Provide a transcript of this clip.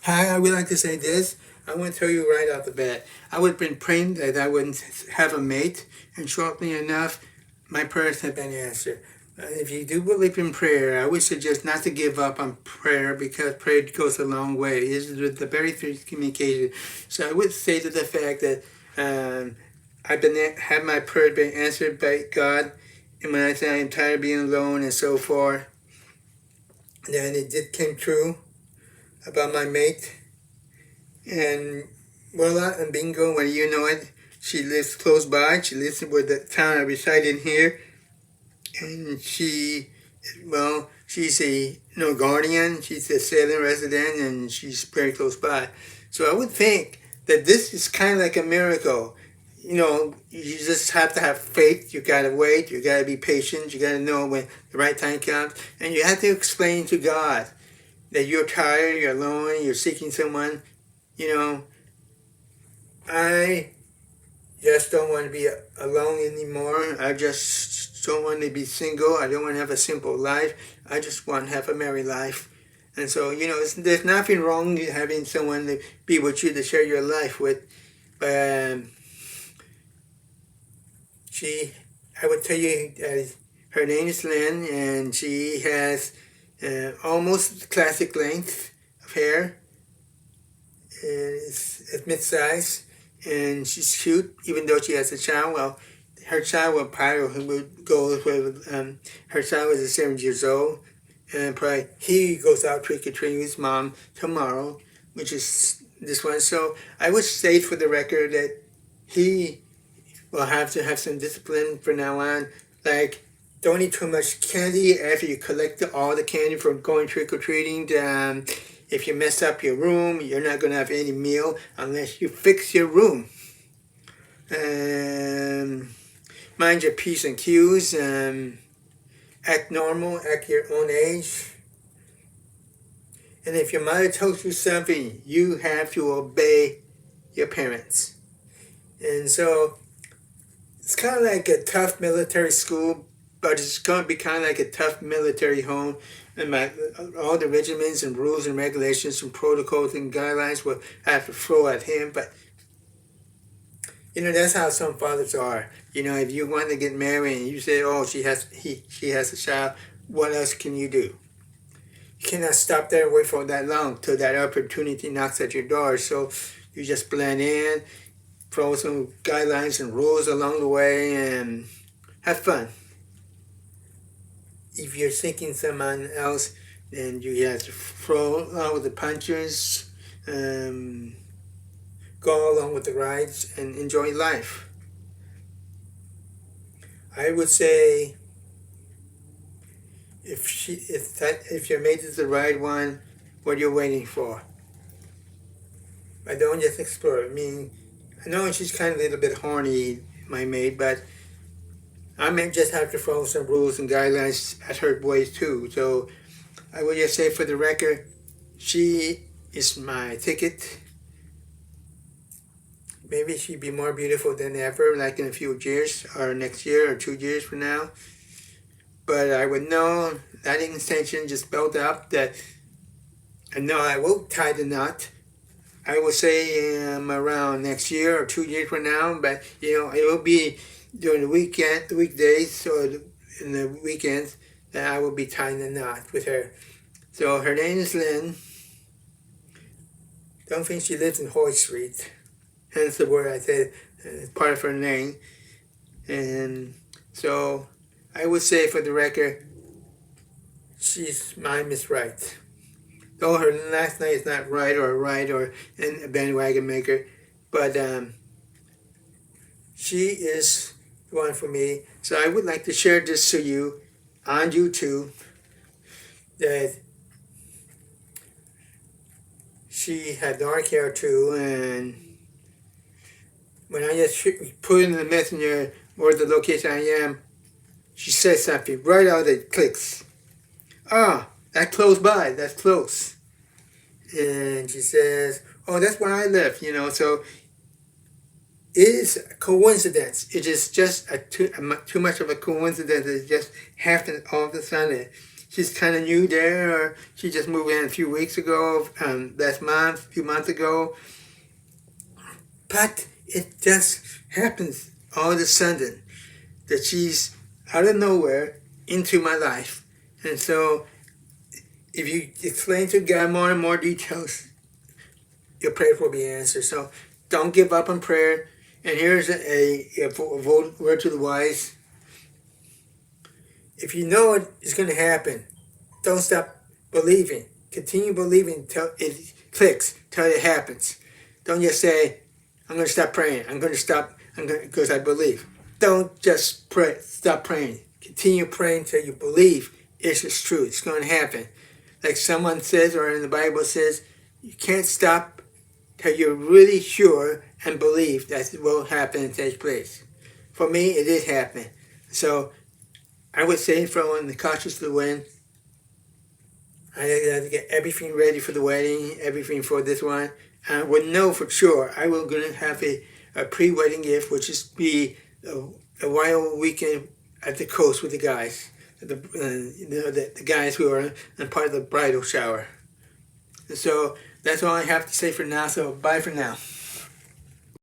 Hi, I would like to say this. I want to tell you right off the bat. I would have been praying that I wouldn't have a mate, and shortly enough, my prayers have been answered. If you do believe in prayer, I would suggest not to give up on prayer because prayer goes a long way. It is the very first communication. So I would say to the fact that I've been had my prayer been answered by God, and when I say I'm tired of being alone and so forth, then it did came true about my mate. And voila, and bingo, when you know it, she lives close by. She lives with the town I reside in here. And she's a guardian. She's a Salem resident, and she's very close by. So I would think that this is kind of like a miracle. You just have to have faith. You gotta wait. You gotta be patient. You gotta know when the right time comes, and you have to explain to God that you're tired, you're alone, you're seeking someone. You know, I just don't want to be alone anymore. I just don't want to be single. I don't want to have a simple life. I just want to have a merry life. And so, there's nothing wrong with having someone to be with you to share your life with. But I would tell you, her name is Lynn, and she has almost classic length of hair. It's mid-size, and she's cute, even though she has a child. Well, her child would go with her child is 7 years old, and probably he goes out trick-or-treating with his mom tomorrow, which is this one. So I would state for the record that he will have to have some discipline from now on. Like, don't eat too much candy after you collect all the candy from going trick-or-treating. If you mess up your room, you're not going to have any meal unless you fix your room. Mind your P's and Q's. Act normal, act your own age. And if your mother tells you something, you have to obey your parents. And so it's kind of like a tough military school, but it's going to be kind of like a tough military home. And all the regiments and rules and regulations and protocols and guidelines will have to throw at him. But, that's how some fathers are. If you want to get married and you say, oh, she has a child, what else can you do? You cannot stop there and wait for that long till that opportunity knocks at your door. So you just blend in, throw some guidelines and rules along the way, and have fun. If you're seeking someone else, then you have to throw along with the punches, go along with the rides, and enjoy life. I would say if your mate is the right one, what you're waiting for. But don't just explore. I know she's kind of a little bit horny, my mate, but I may just have to follow some rules and guidelines at her ways too. So I will just say for the record, she is my ticket. Maybe she'd be more beautiful than ever, like in a few years, or next year, or 2 years from now. But I would know that intention just built up that I know I will tie the knot. I will say around next year or 2 years from now, but it will be during the weekdays, or in the weekends, that I will be tying the knot with her. So her name is Lynn. Don't think she lives in Hoy Street. Hence the word I said, part of her name. And so I would say for the record, she's my Miss Right. Though her last name is not right or a bandwagon maker, but she is the one for me. So I would like to share this to you on YouTube, that she had dark hair too, and when I just put in the messenger where the location I am, she says something right out that clicks. That's close by, that's close. And she says, oh, that's where I live, so it is a coincidence. It is just too much of a coincidence. It just happened all of a sudden. she's kind of new there, or she just moved in a few weeks ago, last month, a few months ago. But it just happens all of a sudden that she's out of nowhere into my life. And so if you explain to God more and more details, your prayer will be answered. So don't give up on prayer. And here's a word to the wise. If you know it is going to happen, don't stop believing. Continue believing till it clicks, till it happens. Don't just say, I'm going to stop praying. I'm going to stop because I believe. Don't just pray. Stop praying. Continue praying till you believe it's just true. It's going to happen. Like someone says, or in the Bible says, you can't stop till you're really sure and believe that it will happen and take place. For me, it is happening. So I would say, from the cautious to the wind, I had to get everything ready for the wedding, everything for this one. And I would know for sure I was going to have a pre-wedding gift, which is be a wild weekend at the coast with the guys, the guys who are in part of the bridal shower. And so that's all I have to say for now. So bye for now.